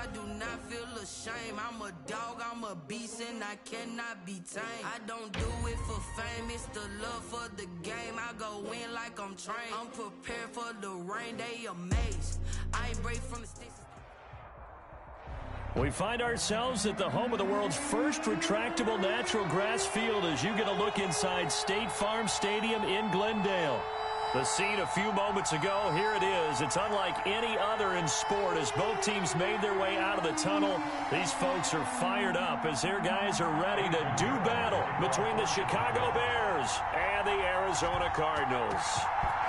I do not feel ashamed. I'm a dog, I'm a beast, and I cannot be tamed. I don't do it for fame, it's the love for the game. I go in like I'm trained. I'm prepared for the rain, they amazed. I ain't break from the sticks. We find ourselves at the home of the world's first retractable natural grass field as you get a look inside State Farm Stadium in Glendale. The scene a few moments ago, here it is. It's unlike any other in sport as both teams made their way out of the tunnel. These folks are fired up as their guys are ready to do battle between the Chicago Bears and the Arizona Cardinals.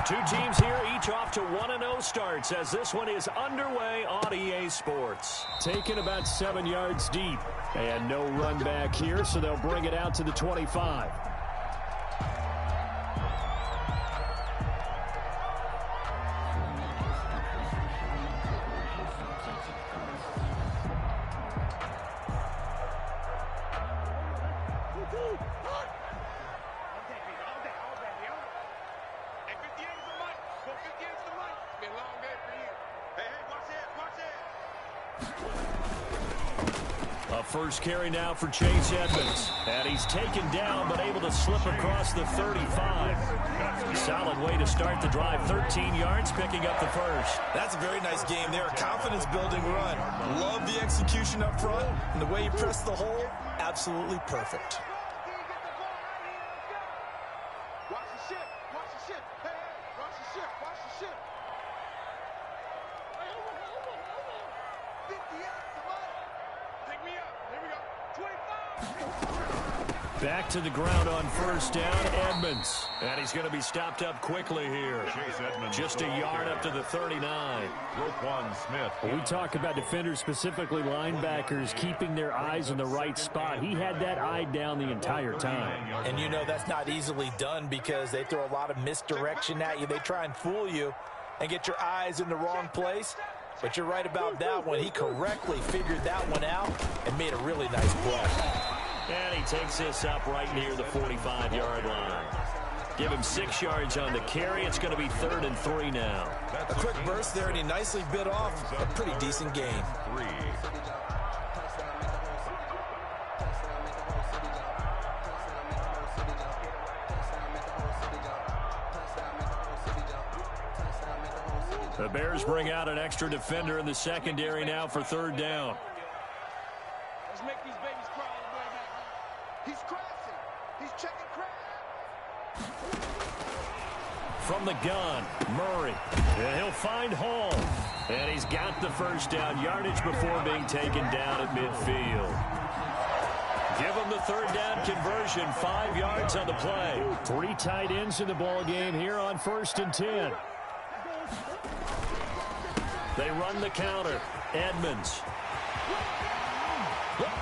Two teams here, each off to 1-0 starts as this one is underway on EA Sports. Taken about 7 yards deep. And no run back here, so they'll bring it out to the 25. First carry now for Chase Edmonds. And he's taken down but able to slip across the 35. Solid way to start the drive. 13 yards picking up the first. That's a very nice game there. A confidence-building run. Love the execution up front. And the way he pressed the hole, absolutely perfect. Watch the ship. Watch the ship. Hey, watch the ship. Watch the ship. 58, come on. Take me up. Here we go. 25. Back to the ground on first down, Edmonds. And he's going to be stopped up quickly here. Chase Edmonds. Just a yard up to the 39. Roquan Smith. When we talk about defenders, specifically linebackers, keeping their eyes in the right spot. He had that eye down the entire time. And you know that's not easily done because they throw a lot of misdirection at you. They try and fool you and get your eyes in the wrong place. But you're right about that one. He correctly figured that one out and made a really nice play. And he takes this up right near the 45-yard line. Give him 6 yards on the carry. It's going to be 3rd and 3 now. A quick burst there, and he nicely bit off a pretty decent gain. 3. The Bears bring out an extra defender in the secondary now for 3rd down. Let's make these babies cry all the way back. He's crashing. He's checking crash. From the gun, Murray. And he'll find Hall. And he's got the first down yardage before being taken down at midfield. Give him the 3rd down conversion. 5 yards on the play. 3 tight ends in the ball game here on 1st and 10. They run the counter. Edmonds.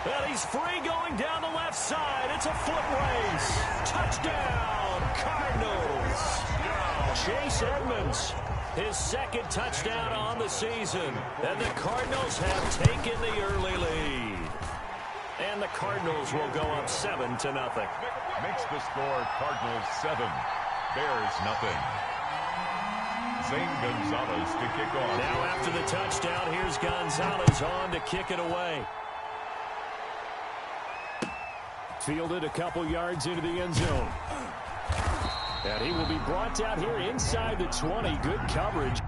And he's free going down the left side. It's a foot race. Touchdown, Cardinals. Chase Edmonds, his 2nd touchdown on the season. And the Cardinals have taken the early lead. And the Cardinals will go up 7-0. Makes the score Cardinals 7, Bears nothing. Zane Gonzalez to kick off. Now after the touchdown, here's Gonzalez on to kick it away. Fielded a couple yards into the end zone. And he will be brought down here inside the 20. Good coverage.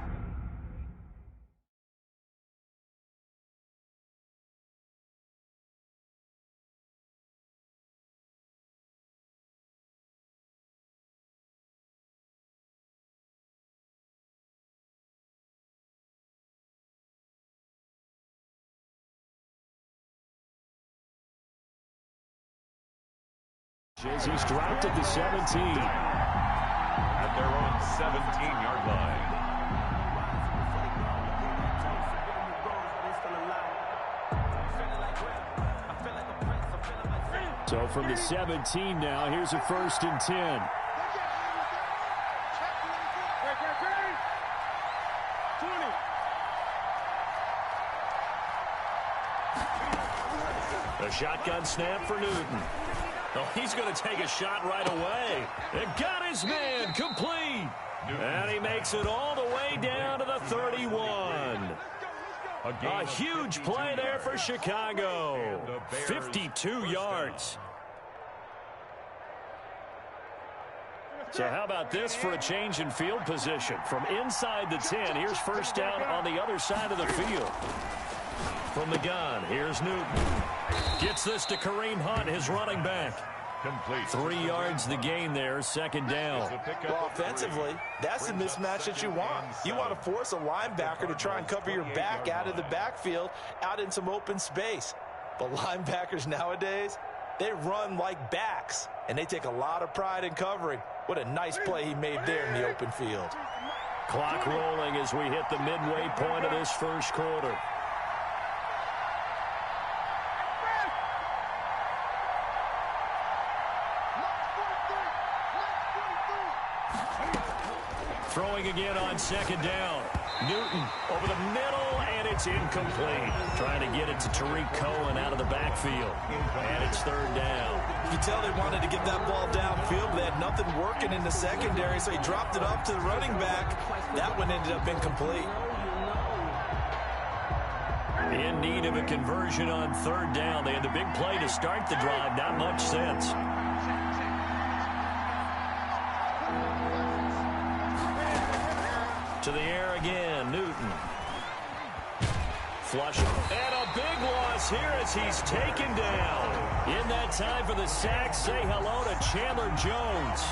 He's dropped at the 17. At their own 17-yard line. So from the 17 now, here's a 1st and 10. A shotgun snap for Newton. Oh, he's going to take a shot right away. And got his man complete. And he makes it all the way down to the 31. A huge play there for Chicago. 52 yards. So how about this for a change in field position? From inside the 10, here's first down on the other side of the field. From the gun, here's Newton. Gets this to Kareem Hunt, his running back. Complete. 3 yards the gain there, second down. Well, offensively, that's the mismatch that you want. You want to force a linebacker to try and cover your back out of the backfield, out in some open space. But linebackers nowadays, they run like backs, and they take a lot of pride in covering. What a nice play he made there in the open field. Clock rolling as we hit the midway point of this first quarter. Throwing again on second down. Newton over the middle, and it's incomplete. Trying to get it to Tariq Cohen out of the backfield. And it's third down. You can tell they wanted to get that ball downfield, but they had nothing working in the secondary, so he dropped it up to the running back. That one ended up incomplete. In need of a conversion on third down. They had the big play to start the drive. Not much sense. To the air again, Newton. Flush. And a big loss here as he's taken down. In that time for the sack, say hello to Chandler Jones.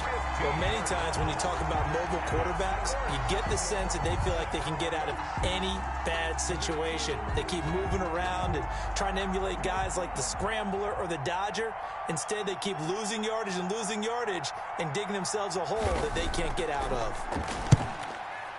Well, many times when you talk about mobile quarterbacks, you get the sense that they feel like they can get out of any bad situation. They keep moving around and trying to emulate guys like the Scrambler or the Dodger. Instead, they keep losing yardage and digging themselves a hole that they can't get out of.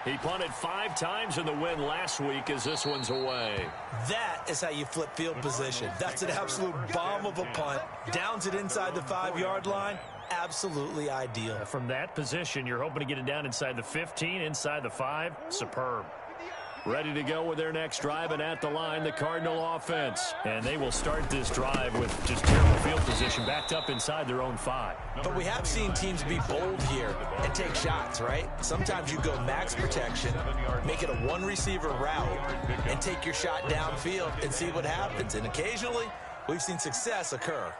He punted 5 times in the win last week as this one's away. That is how you flip field position. That's an absolute bomb of a punt. Downs it inside the 5-yard line. Absolutely ideal. From that position, you're hoping to get it down inside the 15, inside the 5. Superb. Ready to go with their next drive, and at the line, the Cardinal offense. And they will start this drive with just terrible field position, backed up inside their own 5. But we have seen teams be bold here and take shots, right? Sometimes you go max protection, make it a one-receiver route, and take your shot downfield and see what happens. And occasionally, we've seen success occur.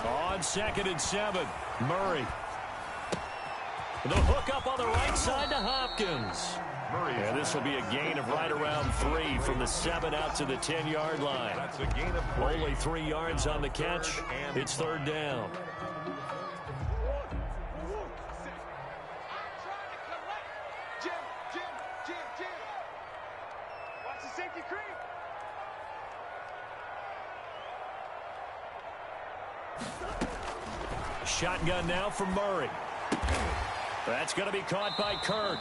On 2nd and 7, Murray. The hook up on the right side to Hopkins. And this will be a gain of right around 3 from the 7 out to the 10-yard line. That's a gain of 3. Only 3 yards on the catch. It's third down. Jim. Watch the safety creep. Shotgun now for Murray. That's going to be caught by Kirk.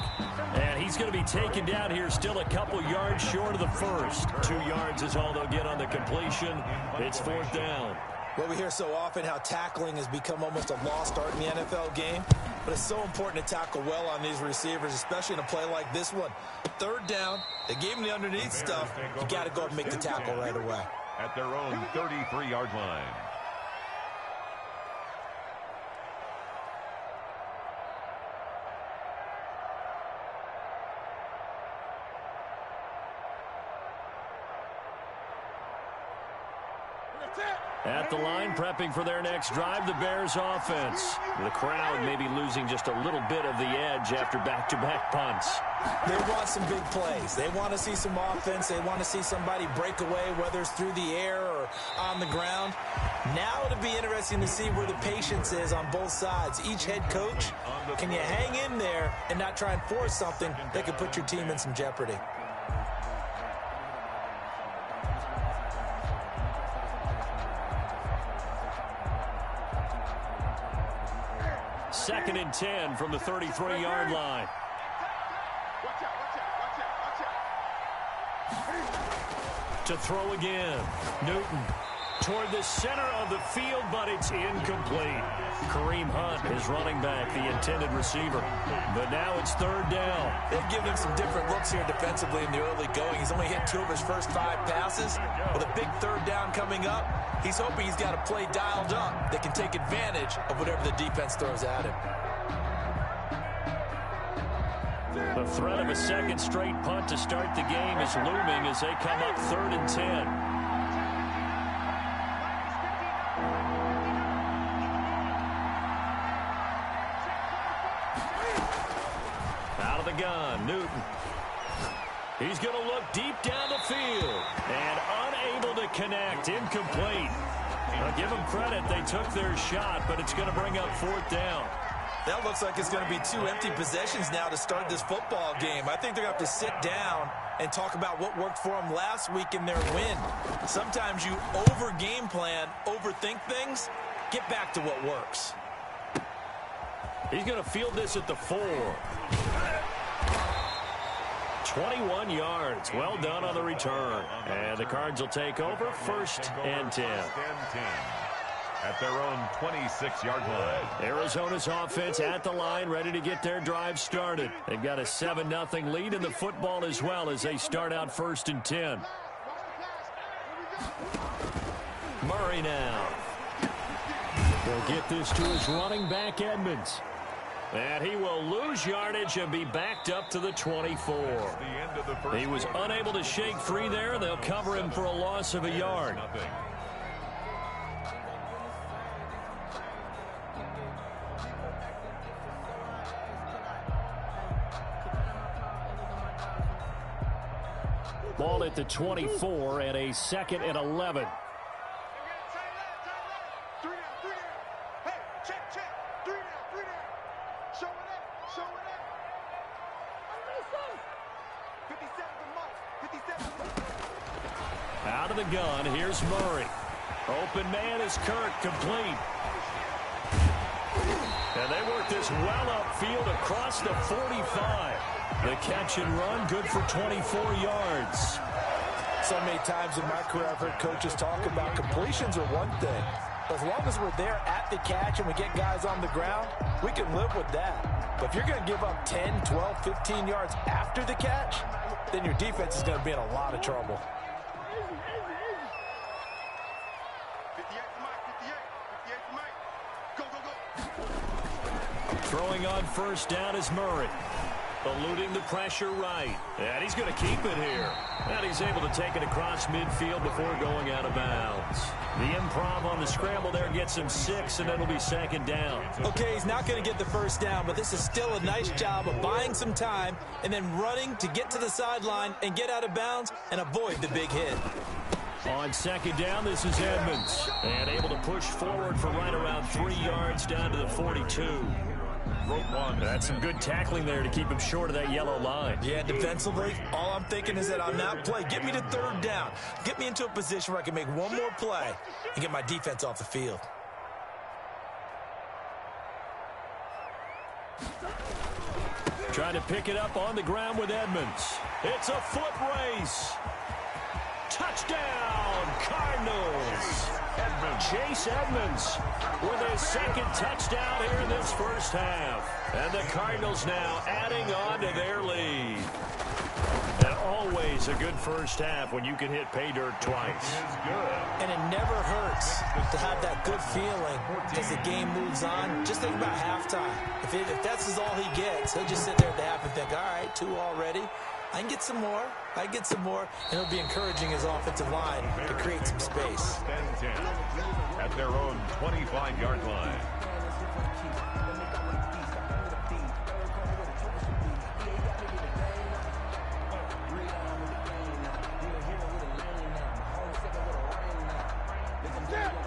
And he's going to be taken down here still a couple yards short of the first. 2 yards is all they'll get on the completion. It's fourth down. Well, we hear so often how tackling has become almost a lost art in the NFL game. But it's so important to tackle well on these receivers, especially in a play like this one. Third down, they gave him the underneath stuff. You got to go up and make the tackle right away. At their own 33-yard line. At the line, prepping for their next drive, the Bears offense. The crowd may be losing just a little bit of the edge after back-to-back punts. They want some big plays. They want to see some offense. They want to see somebody break away, whether it's through the air or on the ground. Now it'll be interesting to see where the patience is on both sides. Each head coach, can you hang in there and not try and force something that could put your team in some jeopardy? Second and 10 from the 33-yard line. To throw again. Newton. Toward the center of the field, but it's incomplete. Kareem Hunt is running back, the intended receiver. But now it's third down. They've given him some different looks here defensively in the early going. He's only hit 2 of his first 5 passes. With a big third down coming up, he's hoping he's got a play dialed up that can take advantage of whatever the defense throws at him. The threat of a second straight punt to start the game is looming as they come up 3rd and 10. Gun, Newton. He's going to look deep down the field and unable to connect. Incomplete. Now give them credit. They took their shot, but it's going to bring up 4th down. That looks like it's going to be 2 empty possessions now to start this football game. I think they're going to have to sit down and talk about what worked for them last week in their win. Sometimes you over-game plan, overthink things. Get back to what works. He's going to field this at the 4. 21 yards. Well done on the return. And the Cards will take over 1st and 10. At their own 26-yard line. Arizona's offense at the line, ready to get their drive started. They've got a 7-0 lead in the football as well as they start out 1st and 10. Murray now. They'll get this to his running back, Edmonds. And he will lose yardage and be backed up to the 24. He was unable to shake free there. They'll cover him for a loss of a yard. Ball at the 24 and a 2nd and 11. Out of the gun, here's Murray. Open man is Kirk, complete. And they work this well upfield across the 45. The catch and run, good for 24 yards. So many times in my career I've heard coaches talk about completions are one thing. But as long as we're there at the catch and we get guys on the ground, we can live with that. But if you're going to give up 10, 12, 15 yards after the catch, then your defense is going to be in a lot of trouble. Throwing on 1st down is Murray. Eluding the pressure right. And he's going to keep it here. And he's able to take it across midfield before going out of bounds. The improv on the scramble there gets him 6, and it'll be 2nd down. Okay, he's not going to get the 1st down, but this is still a nice job of buying some time and then running to get to the sideline and get out of bounds and avoid the big hit. On 2nd down, this is Edmonds. And able to push forward for right around 3 yards down to the 42. That's some good tackling there to keep him short of that yellow line. Yeah, defensively, all I'm thinking is that on that play, get me to 3rd down. Get me into a position where I can make one more play and get my defense off the field. Trying to pick it up on the ground with Edmonds. It's a foot race. Touchdown, Cardinals. Chase Edmonds with his 2nd touchdown here in this 1st half. And the Cardinals now adding on to their lead. And always a good 1st half when you can hit pay dirt twice. And it never hurts to have that good feeling as the game moves on. Just think about halftime. If that's all he gets, he'll just sit there at the half and think, all right, 2 already. I can get some more. I can get some more. And it'll be encouraging his offensive line to create some space. At their own 25-yard line.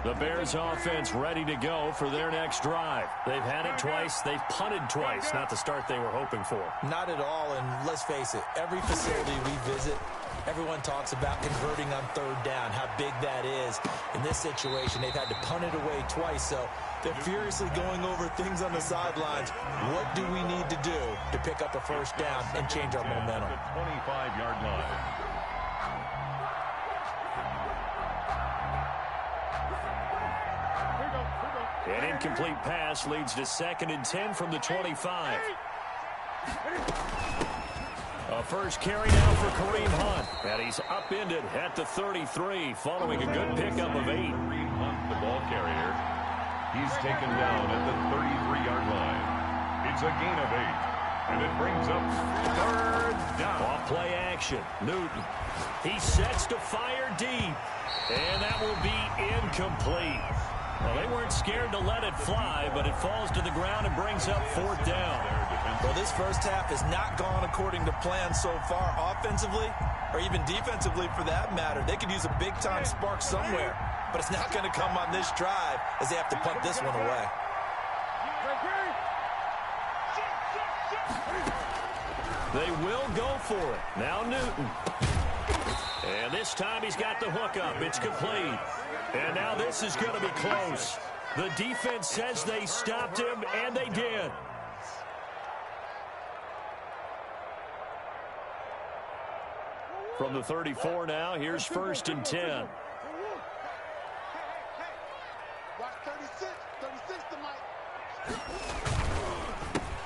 The Bears offense ready to go for their next drive. They've had it twice. They've punted twice. Not the start they were hoping for. Not at all, and let's face it, every facility we visit, everyone talks about converting on 3rd down, how big that is. In this situation, they've had to punt it away twice, so they're furiously going over things on the sidelines. What do we need to do to pick up a 1st down and change our momentum? 25-yard line. An incomplete pass leads to 2nd and 10 from the 25. A first carry now for Kareem Hunt. And he's upended at the 33 following a good pickup of 8. Kareem Hunt, the ball carrier. He's taken down at the 33-yard line. It's a gain of 8. And it brings up 3rd down. Off play action. Newton. He sets to fire deep. And that will be incomplete. Well, they weren't scared to let it fly, but it falls to the ground and brings up 4th down. Well, this first half has not gone according to plan so far offensively or even defensively for that matter. They could use a big-time spark somewhere, but it's not going to come on this drive as they have to punt this one away. They will go for it. Now Newton. And this time he's got the hook up. It's complete. And now this is going to be close. The defense says they stopped him, and they did. From the 34 now, here's 1st and 10.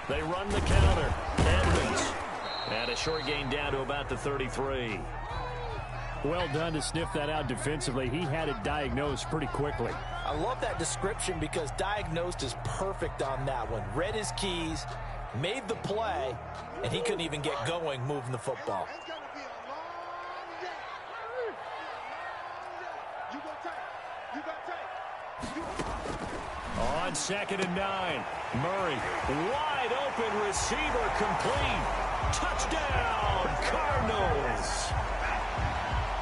They run the counter. Edmonds. And a short gain down to about the 33. Well done to sniff that out defensively. He had it diagnosed pretty quickly. I love that description because diagnosed is perfect on that one. Read his keys, made the play, and he couldn't even get going moving the football. On 2nd and 9, Murray, wide open receiver complete. Touchdown, Cardinals.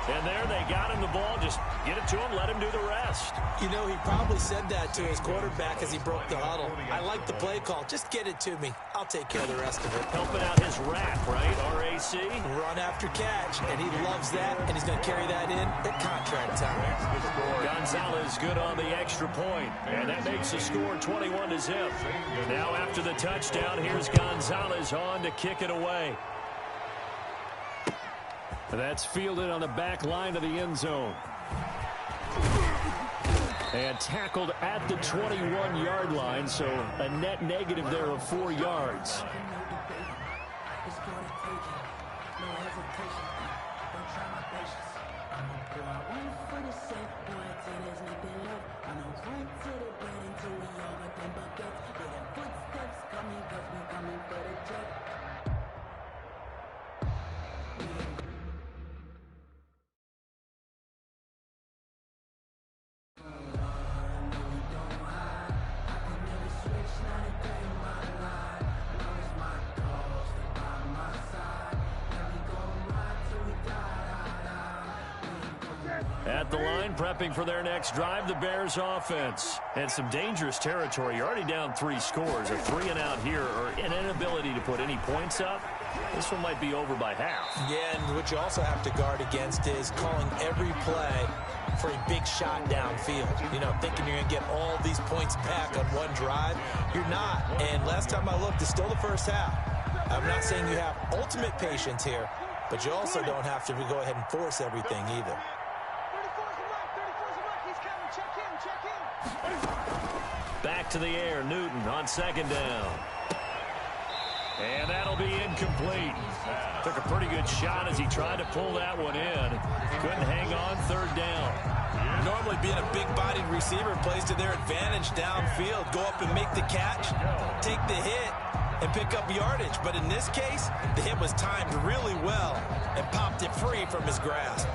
And there they got him the ball. Just get it to him, let him do the rest. You know, he probably said that to his quarterback as he broke the huddle. I like the play call. Just get it to me. I'll take care of the rest of it. Helping out his rap, right, RAC? Run after catch, and he loves that, and he's going to carry that in at contract time. Gonzalez good on the extra point, and that makes the score 21-0. Now after the touchdown, here's Gonzalez on to kick it away. That's fielded on the back line of the end zone. And tackled at the 21-yard line, so a net negative there of 4 yards. At the line, prepping for their next drive, the Bears offense. And some dangerous territory. You're already down 3 scores. A 3-and-out here, or an inability to put any points up. This one might be over by half. Yeah, and what you also have to guard against is calling every play for a big shot downfield. You know, thinking you're going to get all these points back on one drive. You're not. And last time I looked, it's still the first half. I'm not saying you have ultimate patience here, but you also don't have to go ahead and force everything either. Back to the air, Newton on 2nd down. And that'll be incomplete. Took a pretty good shot as he tried to pull that one in. Couldn't hang on, 3rd down. Normally being a big-bodied receiver plays to their advantage downfield. Go up and make the catch, take the hit, and pick up yardage. But in this case, the hit was timed really well and popped it free from his grasp.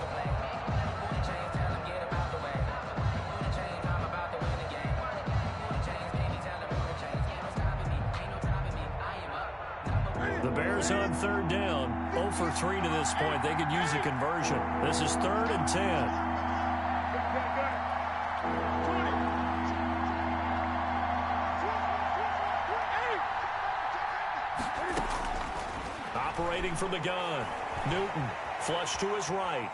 The Bears on 3rd down, 0 for 3 to this point. They could use a conversion. This is 3rd and 10. Operating from the gun, Newton, flush to his right.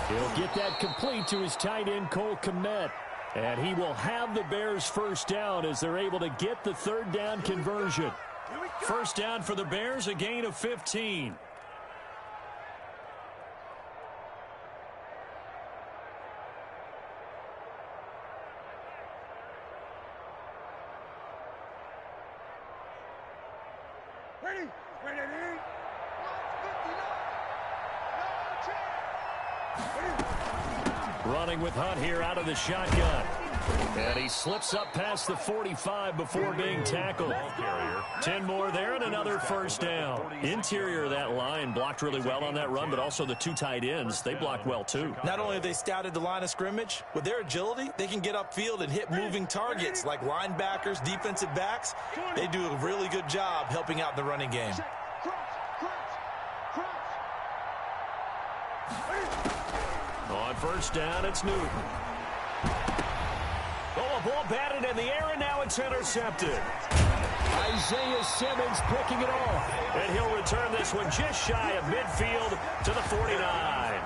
He'll get that complete to his tight end, Cole Kmet. And he will have the Bears first down as they're able to get the 3rd down conversion. First down for the Bears, a gain of 15. Running with Hunt here out of the shotgun. And he slips up past the 45 before being tackled. 10 more there and another first down. Interior of that line blocked really well on that run, but also the two tight ends, they blocked well too. Not only have they scouted the line of scrimmage, with their agility, they can get upfield and hit moving targets like linebackers, defensive backs. They do a really good job helping out the running game. On first down, it's Newton. Oh, a ball batted in the air, and now it's intercepted. Isaiah Simmons picking it off. And he'll return this one just shy of midfield to the 49.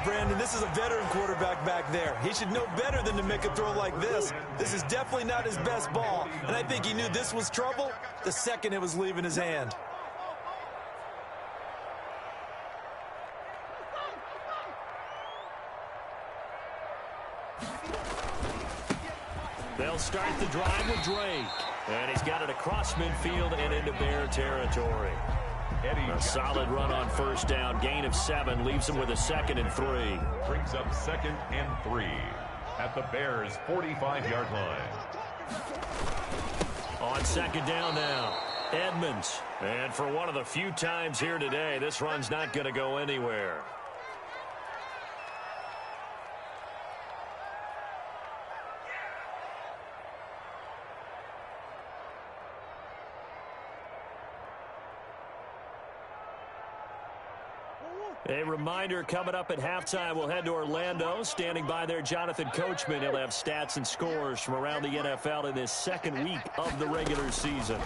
Brandon, this is a veteran quarterback back there. He should know better than to make a throw like this. This is definitely not his best ball, and I think he knew this was trouble the second it was leaving his hand. They'll start the drive with Drake. And he's got it across midfield and into Bear territory. A solid run on first down. Gain of 7 leaves him with a 2nd and 3. Brings up 2nd and 3 at the Bears' 45-yard line. On second down now, Edmonds. And for one of the few times here today, this run's not going to go anywhere. A reminder, coming up at halftime, we'll head to Orlando. Standing by there, Jonathan Coachman. He'll have stats and scores from around the NFL in this second week of the regular season.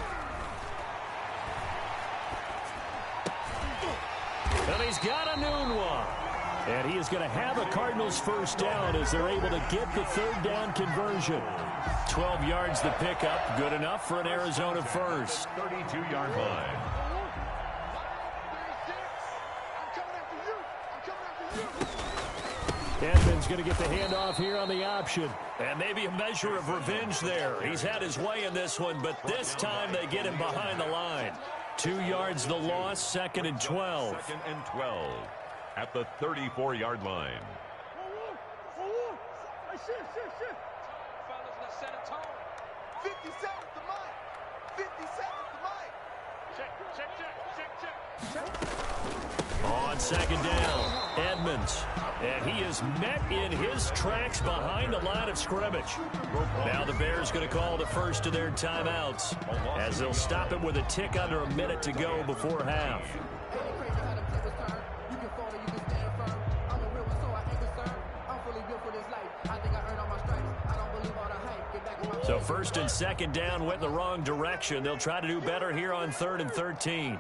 And he's got a noon one. And he is going to have a Cardinals first down as they're able to get the third down conversion. 12 yards the pickup, good enough for an Arizona first. 32-yard line. Edmonds going to get the handoff here on the option. And maybe a measure of revenge there. He's had his way in this one, but this time they get him behind the line. 2 yards the loss, 2nd and 12. 2nd and 12 at the 34-yard line. Fellas, let's set a tone. 50 seconds to Mike. 50 seconds to Mike. Check. On second down, Edmonds. And he is met in his tracks behind the line of scrimmage. Now the Bears going to call the first of their timeouts as they'll stop it with a tick under a minute to go before half. So first and second down went the wrong direction. They'll try to do better here on 3rd and 13.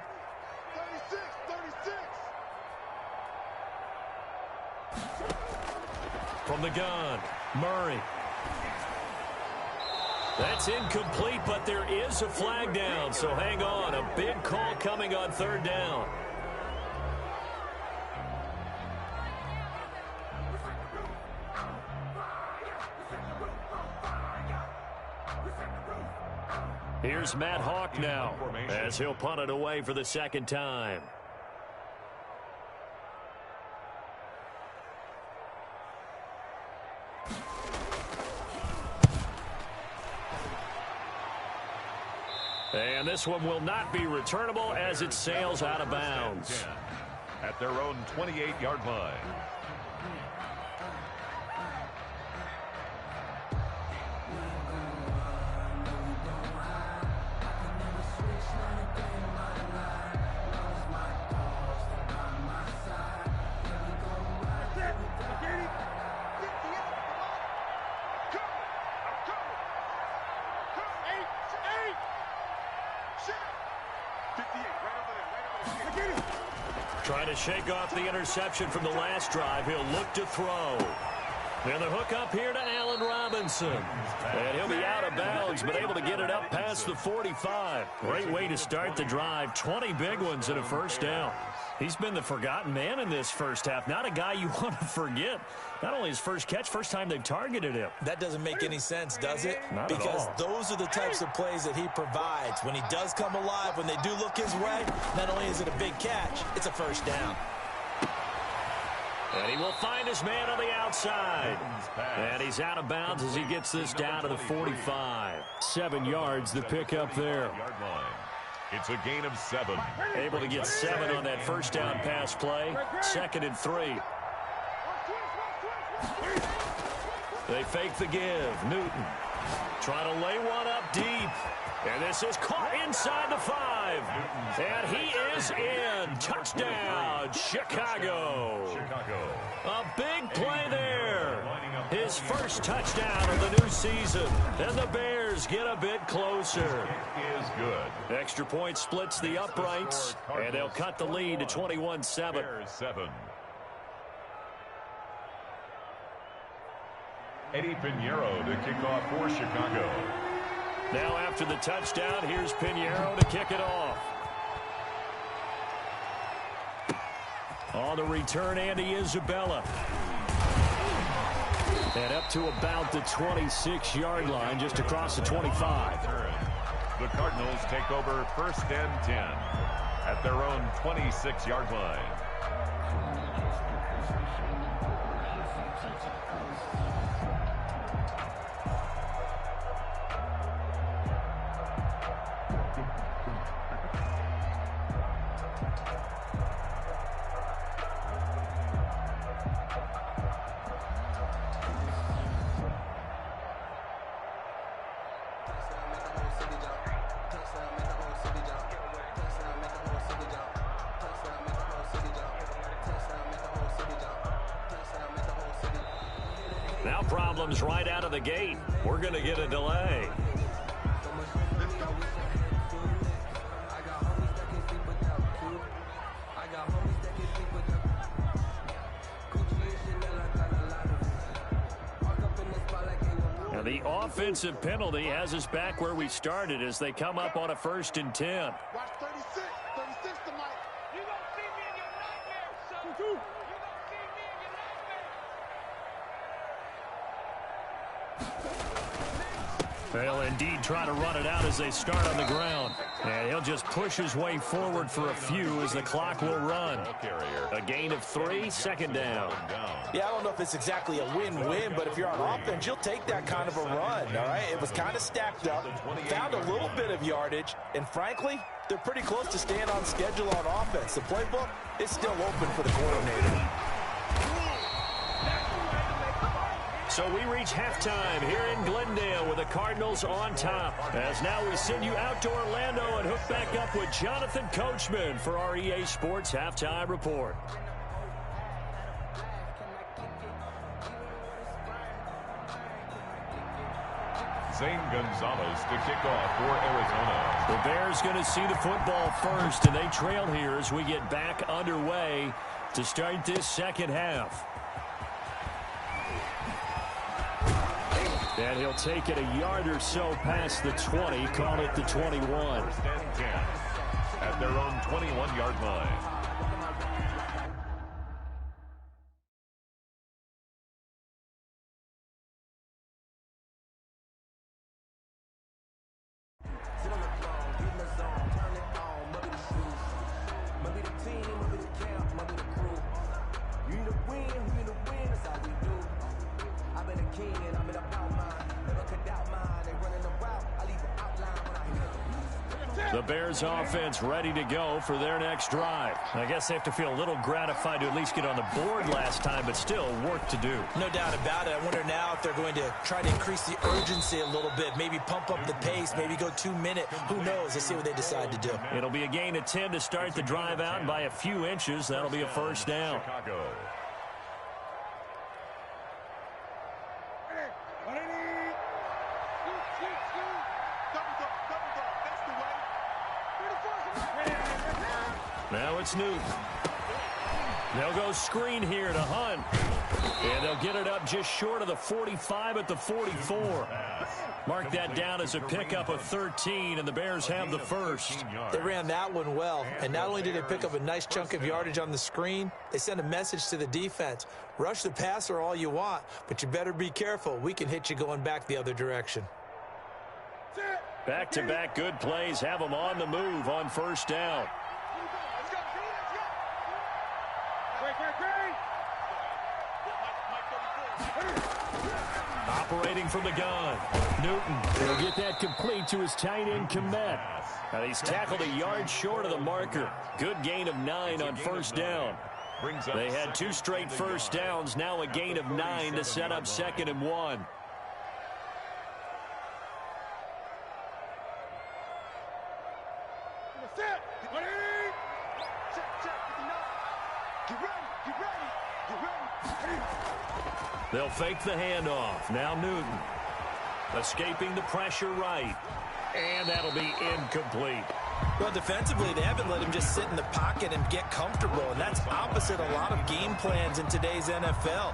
From the gun, Murray. That's incomplete, but there is a flag down, so hang on. A big call coming on 3rd down. Here's Matt Hawk now as he'll punt it away for the 2nd time. And this one will not be returnable as it sails out of bounds. At their own 28-yard line. Trying to shake off the interception from the last drive. He'll look to throw. And the hook up here to Allen Robinson. And he'll be out of bounds, but able to get it up past the 45. Great way to start the drive. 20 big ones and a first down. He's been the forgotten man in this first half. Not a guy you want to forget. Not only his first catch, first time they've targeted him. That doesn't make any sense, does it? Not because at all. Those are the types of plays that he provides. When he does come alive, when they do look his way, not only is it a big catch, it's a first down. And he will find his man on the outside. And he's out of bounds as he gets this down to the 45. 7 yards the pick up there. It's a gain of 7. Able to get 7 on that first down pass play. 2nd and 3. They fake the give. Newton trying to lay one up deep. And this is caught inside the 5. And he is in. Touchdown, Chicago. A big play there. His first touchdown of the new season. And the Bears get a bit closer. Is good. Extra point splits the uprights. And they'll cut the lead to 21-7. Bears 7. Eddie Pinheiro to kick off for Chicago. Now after the touchdown, here's Pinheiro to kick it off. On the return, Andy Isabella. And up to about the 26-yard line, just across the 25. The Cardinals take over 1st and 10 at their own 26-yard line. Now problems right out of the gate. We're going to get a delay. Now the offensive penalty has us back where we started as they come up on a 1st and 10. Watch 36. 36 to Mike. You gonna see me in your nightmares, son. You gonna see me in your They'll indeed try to run it out as they start on the ground. And he'll just push his way forward for a few as the clock will run. A gain of 3, 2nd down. Yeah, I don't know if it's exactly a win-win, but if you're on offense, you'll take that kind of a run, all right? It was kind of stacked up, found a little bit of yardage, and frankly, they're pretty close to staying on schedule on offense. The playbook is still open for the coordinator. So we reach halftime here in Glendale with the Cardinals on top. As now we send you out to Orlando and hook back up with Jonathan Coachman for our EA Sports Halftime Report. Zane Gonzalez to kick off for Arizona. The Bears going to see the football first, and they trail here as we get back underway to start this second half. And he'll take it a yard or so past the 20, call it the 21. 1st and 10 at their own 21-yard line. The Bears offense ready to go for their next drive. I guess they have to feel a little gratified to at least get on the board last time, but still work to do. No doubt about it. I wonder now if they're going to try to increase the urgency a little bit, maybe pump up the pace, maybe go 2-minute. Who knows? Let's see what they decide to do. It'll be a gain of 10 to start the drive out, and by a few inches, that'll be a first down. Chicago. Now it's Newton. They'll go screen here to Hunt. And they'll get it up just short of the 45 at the 44. Mark that down as a pickup of 13, and the Bears have the first. They ran that one well, and not only did they pick up a nice chunk of yardage on the screen, they sent a message to the defense. Rush the passer all you want, but you better be careful. We can hit you going back the other direction. Back-to-back good plays have them on the move on first down. Operating from the gun, Newton will get that complete to his tight end, Kmet. Now he's tackled a yard short of the marker. Good gain of 9 on first down. They had 2 straight first downs, now a gain of 9 to set up 2nd and 1. They'll fake the handoff. Now Newton escaping the pressure right. And that'll be incomplete. Well, defensively, they haven't let him just sit in the pocket and get comfortable, and that's opposite a lot of game plans in today's NFL.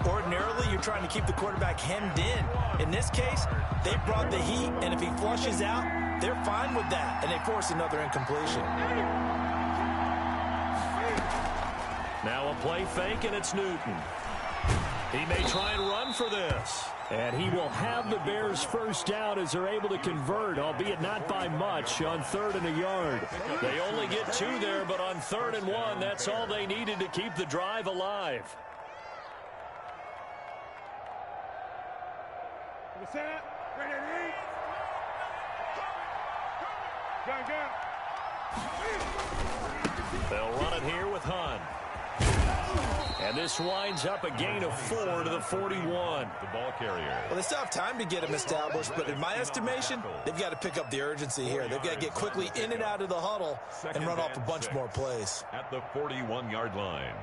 Ordinarily, you're trying to keep the quarterback hemmed in. In this case, they brought the heat, and if he flushes out, they're fine with that, and they force another incompletion. Now a play fake, and it's Newton. He may try and run for this. And he will have the Bears first down as they're able to convert, albeit not by much, on 3rd and a yard. They only get 2 there, but on 3rd and 1, that's all they needed to keep the drive alive. They'll run it here with Hunt. And this winds up a gain of 4 to the 41. The ball carrier. Well, they still have time to get him established, but in my estimation, they've got to pick up the urgency here. They've got to get quickly in and out of the huddle and run off a bunch more plays. At the 41-yard line.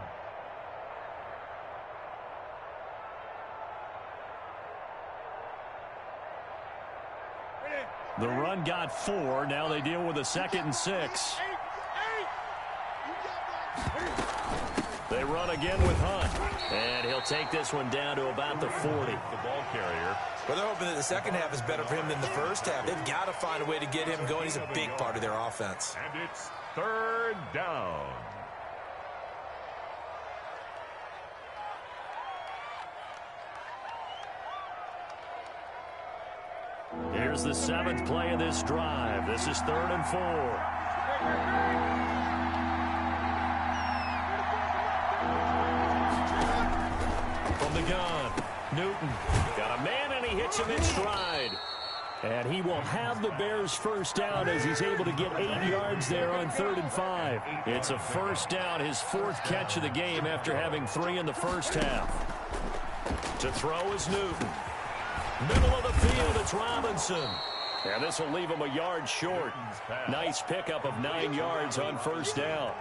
The run got 4. Now they deal with a 2nd and 6. They run again with Hunt. And he'll take this one down to about the 40. The ball carrier. Well, they're hoping that the second half is better for him than the first half. They've got to find a way to get him going. He's a big part of their offense. And it's 3rd down. Here's the 7th play of this drive. This is 3rd and 4. The gun. Newton got a man, and he hits him in stride. And he will have the Bears first down as he's able to get 8 yards there on 3rd and 5. It's a first down, his 4th catch of the game after having 3 in the first half. To throw is Newton. Middle of the field, it's Robinson. And this will leave him a yard short. Nice pickup of 9 yards on first down.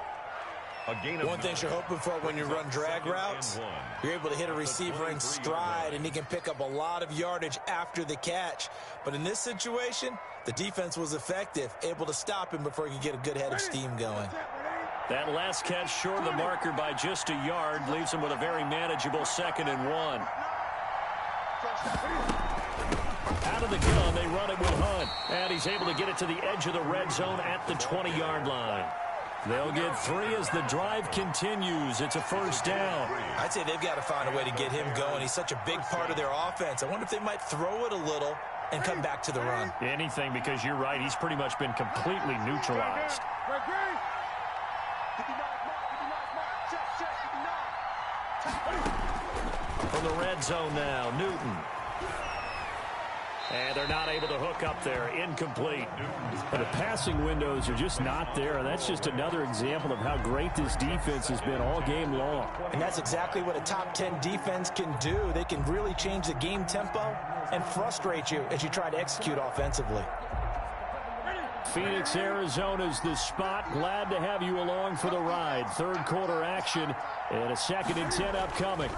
One thing you're hoping for when you run drag routes, you're able to hit a receiver in stride, and he can pick up a lot of yardage after the catch. But in this situation, the defense was effective, able to stop him before he could get a good head of steam going. That last catch short of the marker by just a yard leaves him with a very manageable 2nd and 1. Out of the gun, they run it with Hunt. And he's able to get it to the edge of the red zone at the 20-yard line. They'll get 3 as the drive continues. It's a first down. I'd say they've got to find a way to get him going. He's such a big part of their offense. I wonder if they might throw it a little and come back to the run. Anything, because you're right. He's pretty much been completely neutralized. From the red zone now, Newton. And they're not able to hook up there. Incomplete. The passing windows are just not there. That's just another example of how great this defense has been all game long. And that's exactly what a top 10 defense can do. They can really change the game tempo and frustrate you as you try to execute offensively. Phoenix, Arizona's the spot. Glad to have you along for the ride. 3rd quarter action and a 2nd and 10 upcoming.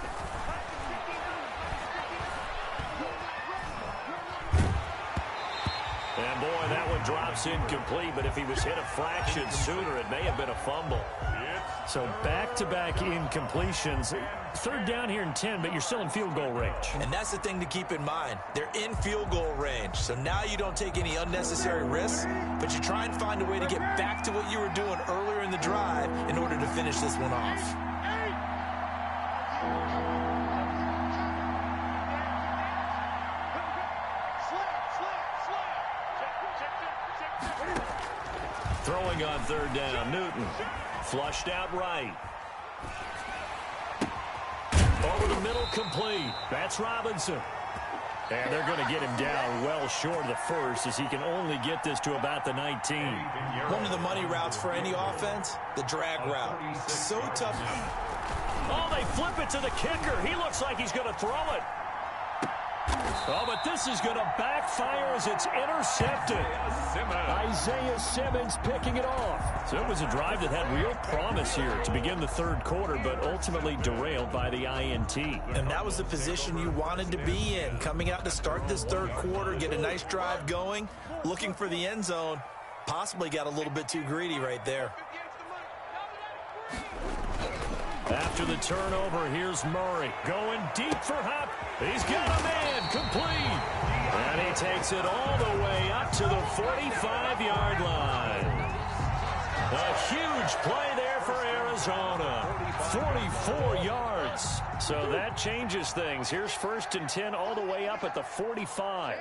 And boy, that one drops incomplete, but if he was hit a fraction sooner, it may have been a fumble. So back-to-back incompletions. Third down here in 10, but you're still in field goal range. And that's the thing to keep in mind. They're in field goal range. So now you don't take any unnecessary risks, but you try and find a way to get back to what you were doing earlier in the drive in order to finish this one off. Throwing on third down, Newton. Flushed out right. Over the middle, complete. That's Robinson. And they're going to get him down well short of the first as he can only get this to about the 19. One of the money routes for any offense, the drag route. So tough. Oh, they flip it to the kicker. He looks like he's going to throw it. Oh, but this is going to backfire as it's intercepted. Isaiah Simmons picking it off. So it was a drive that had real promise here to begin the third quarter, but ultimately derailed by the INT. And that was the position you wanted to be in. Coming out to start this third quarter, get a nice drive going, looking for the end zone. Possibly got a little bit too greedy right there. After the turnover, here's Murray going deep for Hop. He's got a man complete. And he takes it all the way up to the 45-yard line. A huge play there for Arizona. 44 yards. So that changes things. Here's 1st and 10 all the way up at the 45.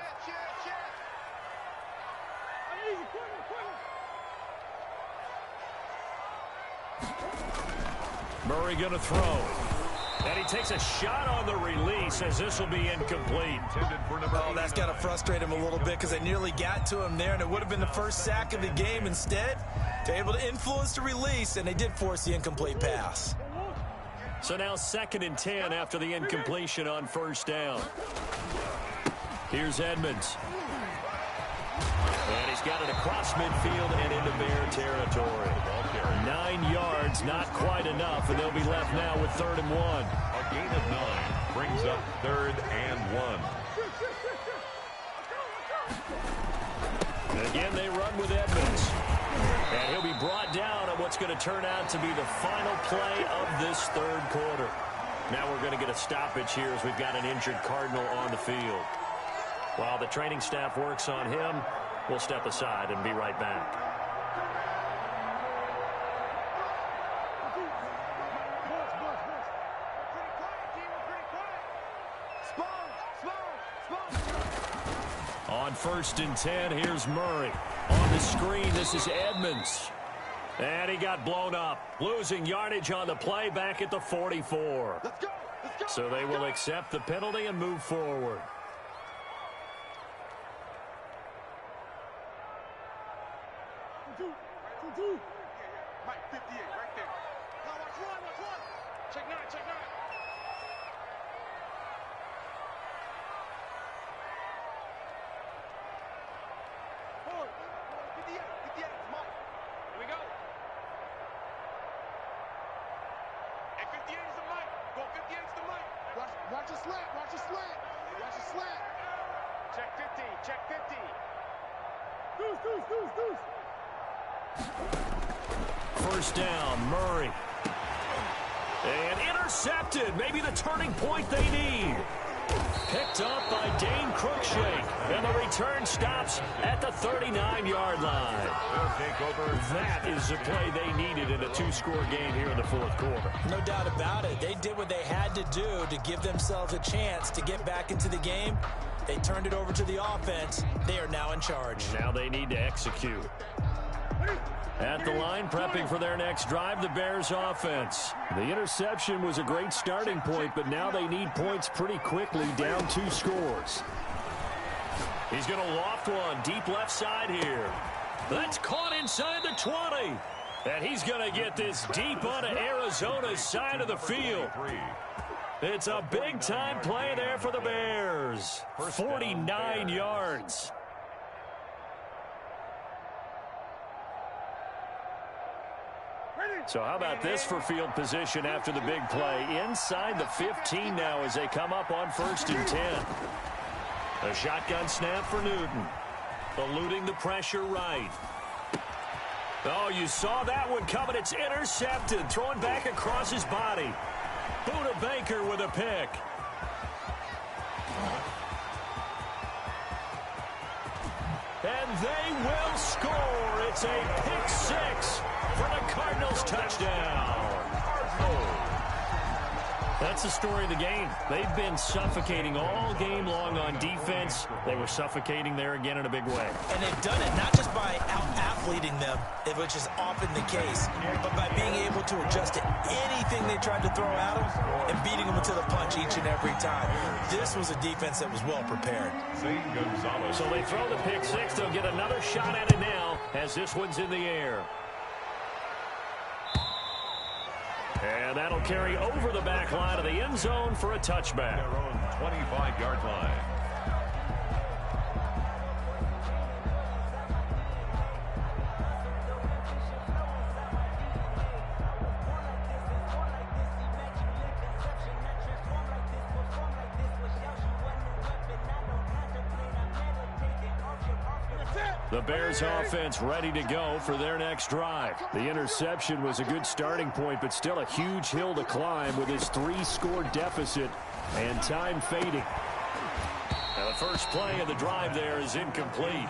Murray going to throw. And he takes a shot on the release as this will be incomplete. Oh, that's got to frustrate him a little bit because they nearly got to him there, and it would have been the first sack of the game. Instead, they're able to influence the release, and they did force the incomplete pass. So now 2nd and 10 after the incompletion on 1st down. Here's Edmonds. And he's got it across midfield and into Bear territory. 9 yards, not quite enough, and they'll be left now with 3rd and 1. A gain of 9 brings up 3rd and 1. And again, they run with Edmonds. And he'll be brought down on what's going to turn out to be the final play of this third quarter. Now we're going to get a stoppage here as we've got an injured Cardinal on the field. While the training staff works on him, we'll step aside and be right back. On 1st and 10, here's Murray. On the screen, this is Edmonds. And he got blown up, losing yardage on the play back at the 44. Let's go. So they will accept the penalty and move forward. Mike, 58, right there. Now watch one. Check 9. Forward. 58, it's Mike. Here we go. And 58 is the Mike. Go 58 is the Mike. Watch your slant. Check 50. Deuce. 1st down, Murray. And intercepted. Maybe the turning point they need. Picked up by Dane Cruikshank. And the return stops at the 39-yard line. That is the play they needed in a 2-score game here in the 4th quarter. No doubt about it. They did what they had to do to give themselves a chance to get back into the game. They turned it over to the offense. They are now in charge. Now they need to execute. At the line, prepping for their next drive, the Bears offense. The interception was a great starting point, but now they need points pretty quickly, down 2 scores. He's going to loft one deep left side here. That's caught inside the 20. And he's going to get this deep onto Arizona's side of the field. It's a big-time play there for the Bears. 49 yards. So how about this for field position after the big play? Inside the 15 now as they come up on 1st and 10. A shotgun snap for Newton. Eluding the pressure right. Oh, you saw that one coming. It's intercepted. Thrown back across his body. Buda Baker with a pick. And they will score. It's a pick six for the Cardinals touchdown. That's the story of the game. They've been suffocating all game long on defense. They were suffocating there again in a big way. And they've done it not just by out-athleting them, which is often the case, but by being able to adjust to anything they tried to throw at them and beating them to the punch each and every time. This was a defense that was well prepared. So they throw the pick six. They'll get another shot at it now as this one's in the air. And that'll carry over the back line of the end zone for a touchback. Their own 25-yard line. The Bears offense ready to go for their next drive. The interception was a good starting point, but still a huge hill to climb with his 3-score deficit and time fading. Now the first play of the drive there is incomplete.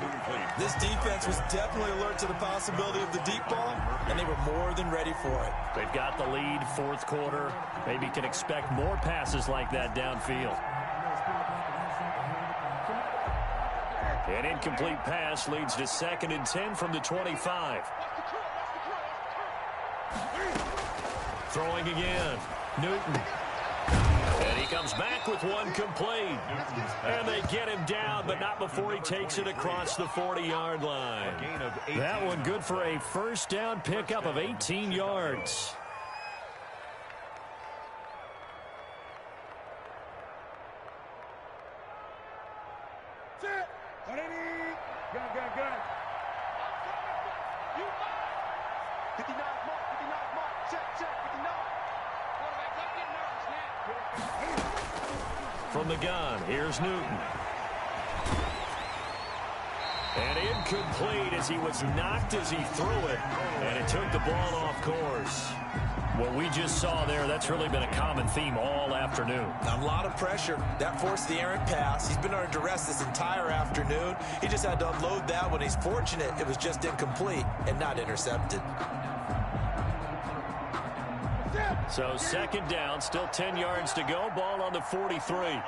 This defense was definitely alert to the possibility of the deep ball, and they were more than ready for it. They've got the lead, fourth quarter. Maybe can expect more passes like that downfield. An incomplete pass leads to 2nd and 10 from the 25. Throwing again. Newton. And he comes back with one complete. And they get him down, but not before he takes it across the 40-yard line. That one good for a first down pickup of 18 yards. From the gun, here's Newton. And incomplete as he was knocked as he threw it. And it took the ball off course. What we just saw there, that's really been a common theme all afternoon. A lot of pressure. That forced the errant pass. He's been under duress this entire afternoon. He just had to unload that one. He's fortunate it was just incomplete and not intercepted. So 2nd down, still 10 yards to go. Ball on the 43.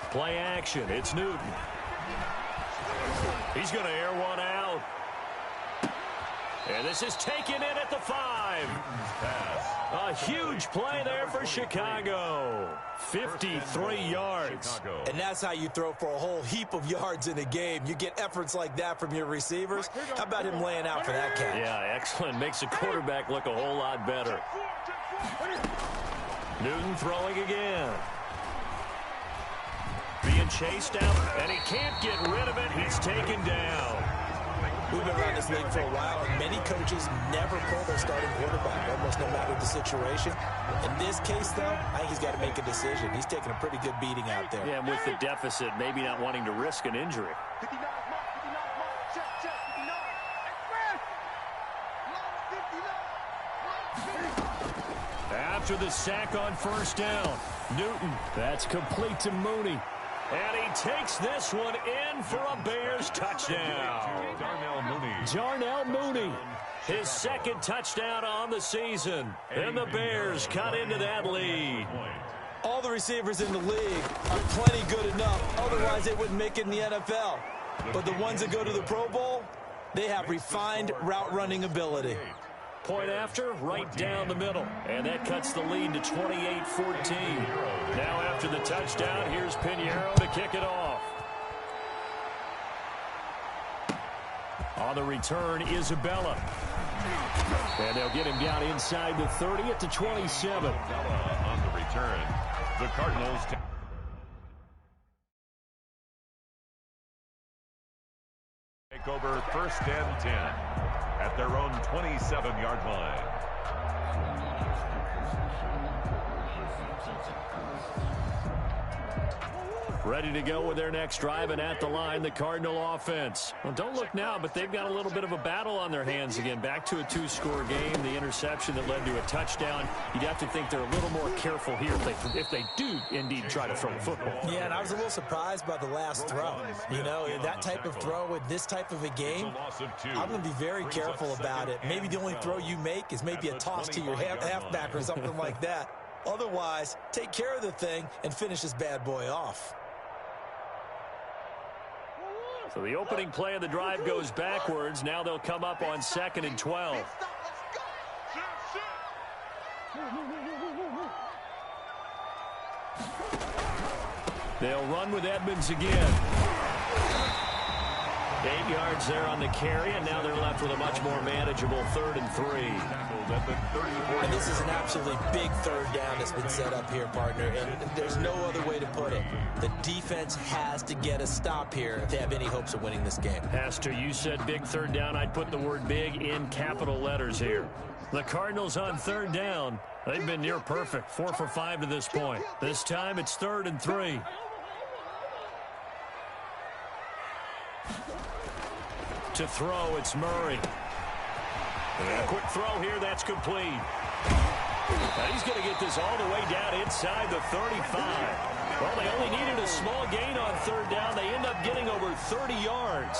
Play action. It's Newton. He's going to air one out. And this is taken in at the 5. A huge play there for Chicago. 53 yards. And that's how you throw for a whole heap of yards in a game. You get efforts like that from your receivers. How about him laying out for that catch? Yeah, excellent. Makes the quarterback look a whole lot better. Newton throwing again. Being chased out, and he can't get rid of it. He's taken down. We've been around this league for a while, and many coaches never pull their starting quarterback, almost no matter the situation. In this case, though, I think he's got to make a decision. He's taking a pretty good beating out there. Yeah, and with the deficit, maybe not wanting to risk an injury. After the sack on first down, Newton, that's complete to Mooney. And he takes this one in for a Bears touchdown. Darnell Mooney, his 2nd touchdown on the season. And the Bears cut into that lead. All the receivers in the league are plenty good enough. Otherwise, they wouldn't make it in the NFL. But the ones that go to the Pro Bowl, they have refined route running ability. Point after, right down the middle. And that cuts the lead to 28-14. Now after the touchdown, here's Pinheiro to kick it off. On the return, Isabella. And they'll get him down inside the 30 at the 27. On the return, the Cardinals take over 1st and 10 at their own 27-yard line. Ready to go with their next drive, and at the line, the Cardinal offense. Well, don't look now, but they've got a little bit of a battle on their hands again. Back to a 2-score game, the interception that led to a touchdown. You'd have to think they're a little more careful here if they do indeed try to throw the football. Yeah, and I was a little surprised by the last throw. You know, that type of throw with this type of a game, I'm going to be very careful about it. Maybe the only throw you make is maybe a toss to your halfback or something like that. Otherwise, take care of the thing and finish this bad boy off. So the opening play of the drive goes backwards. Now they'll come up on 2nd and 12. They'll run with Edmonds again. 8 yards there on the carry, and now they're left with a much more manageable 3rd and 3. And this is an absolutely big 3rd down that's been set up here, partner, and there's no other way to put it. The defense has to get a stop here if they have any hopes of winning this game. Has to. You said big 3rd down. I'd put the word big in capital letters here. The Cardinals on 3rd down. They've been near perfect, 4 for 5 to this point. This time it's 3rd and 3. To throw, it's Murray. And a quick throw here, that's complete. And he's going to get this all the way down inside the 35. Well, they only needed a small gain on 3rd down. They end up getting over 30 yards.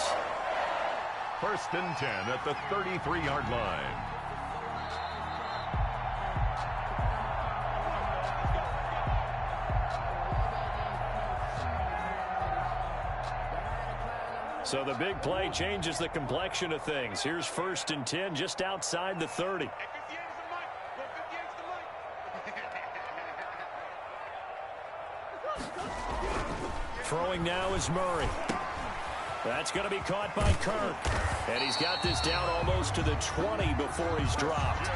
1st and 10 at the 33-yard line. So the big play changes the complexion of things. Here's 1st and 10 just outside the 30. Throwing now is Murray. That's going to be caught by Kirk. And he's got this down almost to the 20 before he's dropped.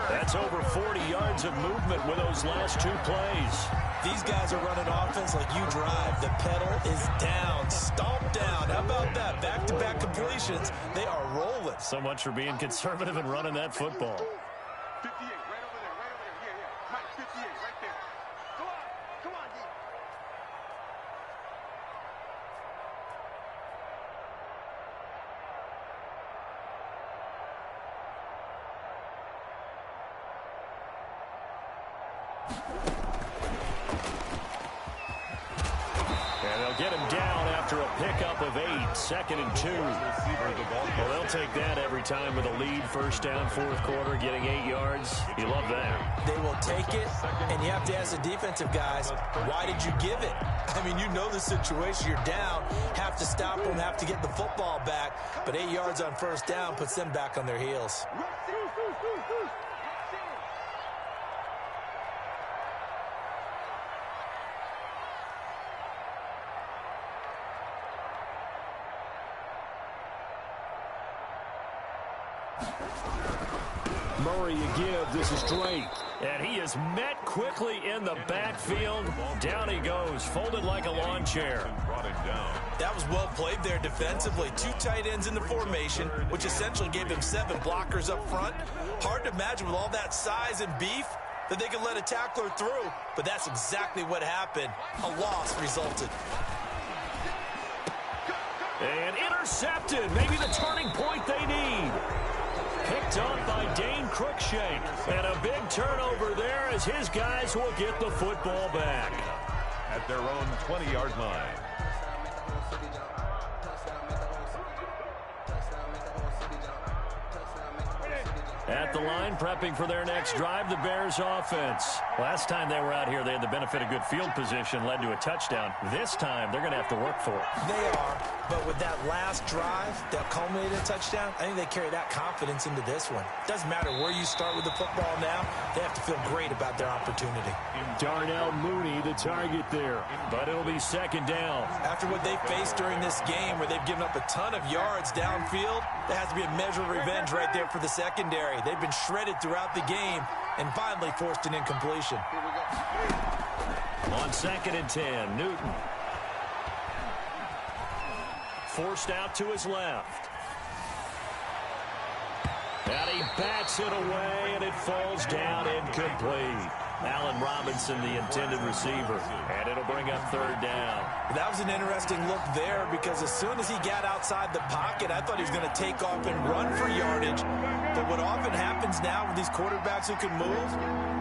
That's over 40 yards of movement with those last 2 plays. These guys are running offense like you drive. The pedal is down, stomped down. How about that? Back-to-back completions. They are rolling. So much for being conservative and running that football. 58, right over there, Yeah. Mike, 58, right there. Come on, D. Get him down after a pickup of 8, 2nd and 2. Well, they'll take that every time with a lead. 1st down, 4th quarter, getting 8 yards. You love that. They will take it, and you have to ask the defensive guys, why did you give it? I mean, you know the situation. You're down, have to stop them, have to get the football back. But 8 yards on 1st down puts them back on their heels. Murray you give. This is Drake. And he is met quickly in the backfield. Down he goes, folded like a lawn chair. That was well played there defensively. 2 tight ends in the formation, which essentially gave him 7 blockers up front. Hard to imagine with all that size and beef that they could let a tackler through, but that's exactly what happened. A loss resulted. And intercepted. Maybe the turning point they need. Picked up by Dane Cruikshank. And a big turnover there as his guys will get the football back. At their own 20-yard line. At the line, prepping for their next drive, the Bears offense. Last time they were out here, they had the benefit of good field position, led to a touchdown. This time, they're going to have to work for it. They are, but with that last drive that culminated in a touchdown, I think they carry that confidence into this one. It doesn't matter where you start with the football now. They have to feel great about their opportunity. Darnell Mooney, the target there, but it'll be 2nd down. After what they faced during this game where they've given up a ton of yards downfield, there has to be a measure of revenge right there for the secondary. They've been shredded throughout the game and finally forced an incompletion. On 2nd and 10, Newton. Forced out to his left. And he bats it away, and it falls down incomplete. Allen Robinson, the intended receiver. And it'll bring up third down. That was an interesting look there because as soon as he got outside the pocket, I thought he was going to take off and run for yardage. But what often happens now with these quarterbacks who can move,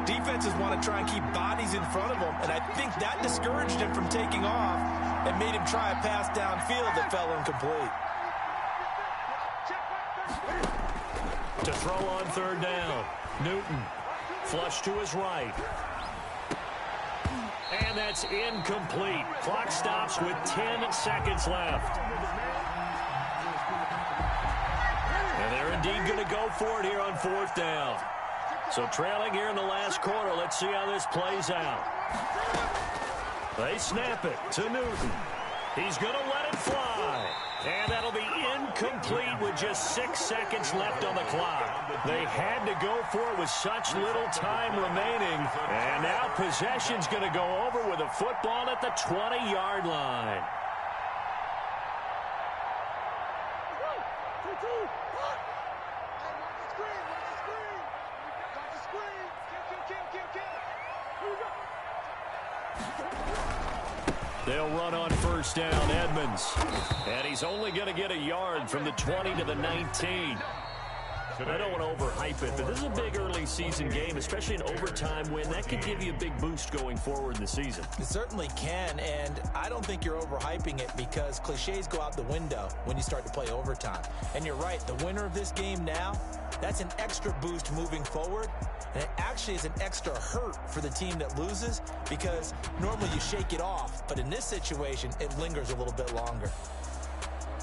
defenses want to try and keep bodies in front of them. And I think that discouraged him from taking off and made him try a pass downfield that fell incomplete. To throw on third down, Newton. Flush to his right. And that's incomplete. Clock stops with 10 seconds left. And they're indeed going to go for it here on fourth down. So trailing here in the last quarter. Let's see how this plays out. They snap it to Newton. He's going to let it fly. And that'll be incomplete with just 6 seconds left on the clock. They had to go for it with such little time remaining. And now possession's going to go over with a football at the 20-yard line. They'll run on first down, Edmonds. And he's only going to get a yard from the 20 to the 19. I don't want to overhype it, but this is a big early season game, especially an overtime win. That could give you a big boost going forward in the season. It certainly can, and I don't think you're overhyping it because cliches go out the window when you start to play overtime. And you're right, the winner of this game now, that's an extra boost moving forward. And it actually is an extra hurt for the team that loses because normally you shake it off, but in this situation, it lingers a little bit longer.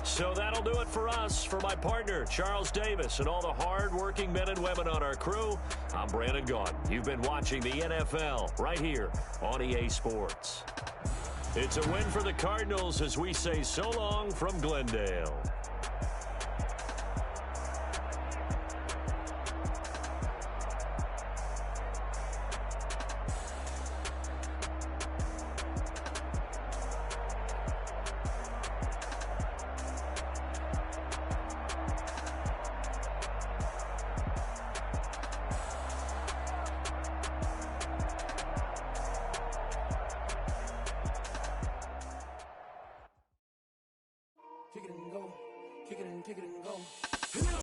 So that'll do it for us. For my partner, Charles Davis, and all the hard-working men and women on our crew, I'm Brandon Gaudin. You've been watching the NFL right here on EA Sports. It's a win for the Cardinals as we say so long from Glendale. Kick it and go. Kick it and go.